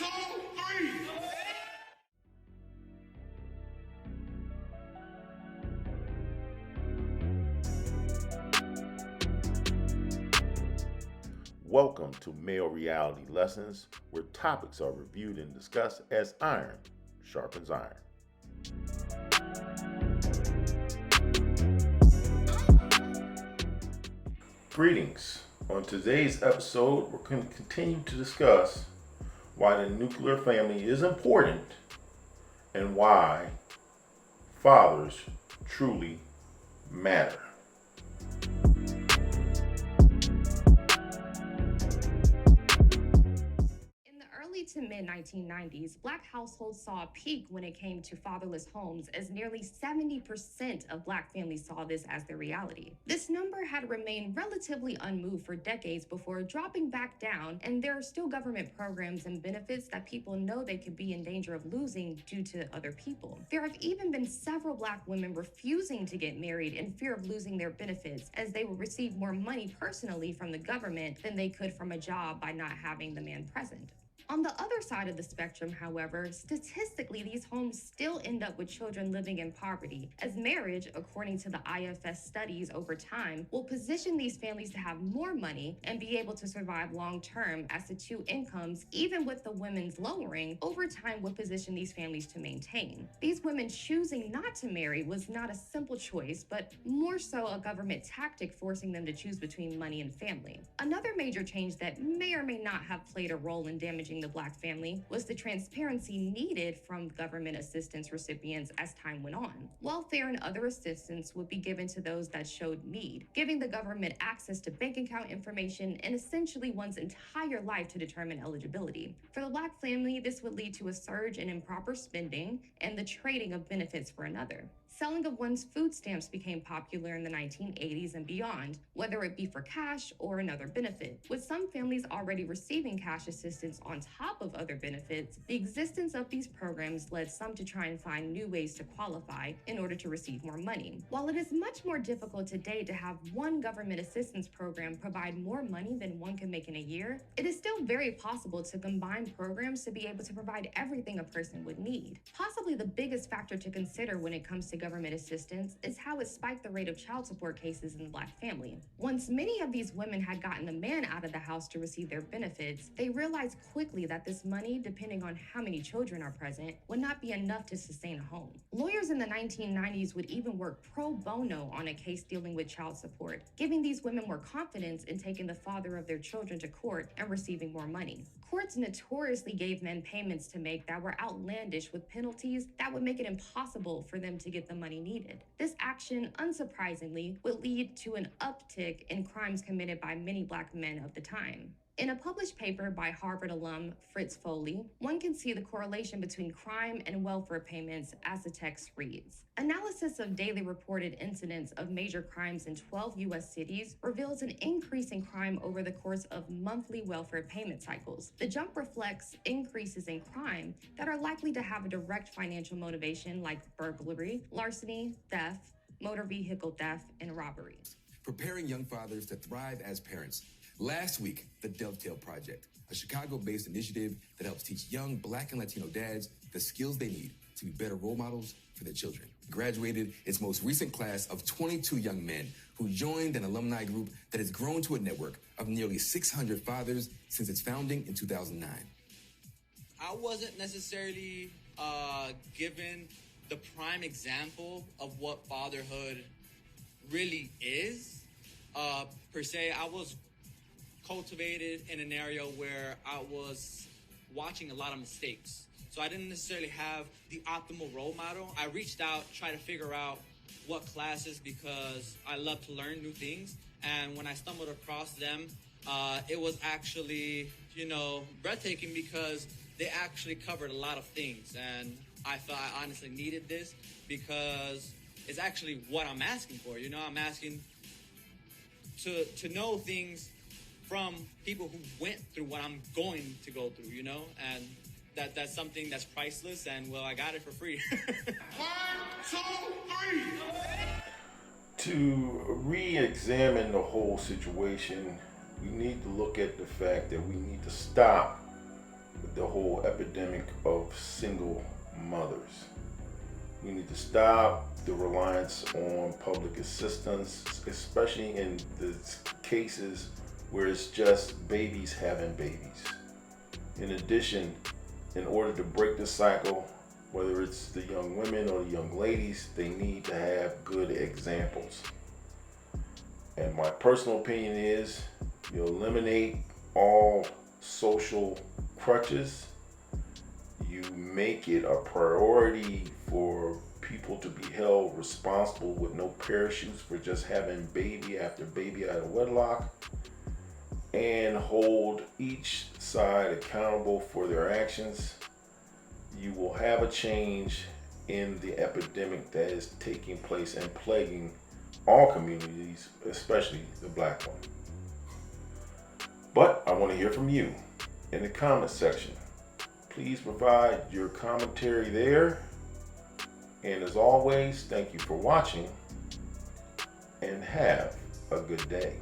two, three. Welcome to Male Reality Lessons, where topics are reviewed and discussed as iron sharpens iron. Greetings. On today's episode, we're going to continue to discuss why the nuclear family is important and why fathers truly matter. To mid 1990s, Black households saw a peak when it came to fatherless homes, as nearly 70% of Black families saw this as their reality. This number had remained relatively unmoved for decades before dropping back down, and there are still government programs and benefits that people know they could be in danger of losing due to other people. There have even been several Black women refusing to get married in fear of losing their benefits, as they will receive more money personally from the government than they could from a job by not having the man present. On the other side of the spectrum, however, statistically, these homes still end up with children living in poverty, as marriage, according to the IFS studies over time, will position these families to have more money and be able to survive long term, as the two incomes, even with the women's lowering, over time would position these families to maintain. These women choosing not to marry was not a simple choice, but more so a government tactic forcing them to choose between money and family. Another major change that may or may not have played a role in damaging the Black family was the transparency needed from government assistance recipients as time went on. Welfare and other assistance would be given to those that showed need, giving the government access to bank account information and essentially one's entire life to determine eligibility. For the Black family, this would lead to a surge in improper spending and the trading of benefits for another. Selling of one's food stamps became popular in the 1980s and beyond, whether it be for cash or another benefit. With some families already receiving cash assistance on top of other benefits, the existence of these programs led some to try and find new ways to qualify in order to receive more money. While it is much more difficult today to have one government assistance program provide more money than one can make in a year, it is still very possible to combine programs to be able to provide everything a person would need. Possibly the biggest factor to consider when it comes to government assistance is how it spiked the rate of child support cases in the Black family. Once many of these women had gotten the man out of the house to receive their benefits, they realized quickly that this money, depending on how many children are present, would not be enough to sustain a home. Lawyers in the 1990s would even work pro bono on a case dealing with child support, giving these women more confidence in taking the father of their children to court and receiving more money. Courts notoriously gave men payments to make that were outlandish, with penalties that would make it impossible for them to get the money needed. This action, unsurprisingly, would lead to an uptick in crimes committed by many Black men of the time. In a published paper by Harvard alum Fritz Foley, one can see the correlation between crime and welfare payments as the text reads. Analysis of daily reported incidents of major crimes in 12 U.S. cities reveals an increase in crime over the course of monthly welfare payment cycles. The jump reflects increases in crime that are likely to have a direct financial motivation, like burglary, larceny, theft, motor vehicle theft, and robbery. Preparing young fathers to thrive as parents. Last week, the Dovetail Project, a Chicago-based initiative that helps teach young Black and Latino dads the skills they need to be better role models for their children, graduated its most recent class of 22 young men who joined an alumni group that has grown to a network of nearly 600 fathers since its founding in 2009. I wasn't necessarily given the prime example of what fatherhood really is. Per se, I was cultivated in an area where I was watching a lot of mistakes. So I didn't necessarily have the optimal role model. I reached out, tried to figure out what classes, because I love to learn new things. And when I stumbled across them, it was actually, breathtaking, because they actually covered a lot of things. And I thought I honestly needed this, because it's actually what I'm asking for. I'm asking to know things from people who went through what I'm going to go through, and that's something that's priceless, and I got it for free. 1, 2, 3. To re-examine the whole situation, we need to look at the fact that we need to stop with the whole epidemic of single mothers. We need to stop the reliance on public assistance, especially in the cases where it's just babies having babies. In addition, in order to break the cycle, whether it's the young women or the young ladies, they need to have good examples. And my personal opinion is you eliminate all social crutches. You make it a priority for people to be held responsible with no parachutes for just having baby after baby out of wedlock, and hold each side accountable for their actions. You will have a change in the epidemic that is taking place and plaguing all communities, especially the black one. But I want to hear from you in the comment section. Please provide your commentary there. And as always, thank you for watching and have a good day.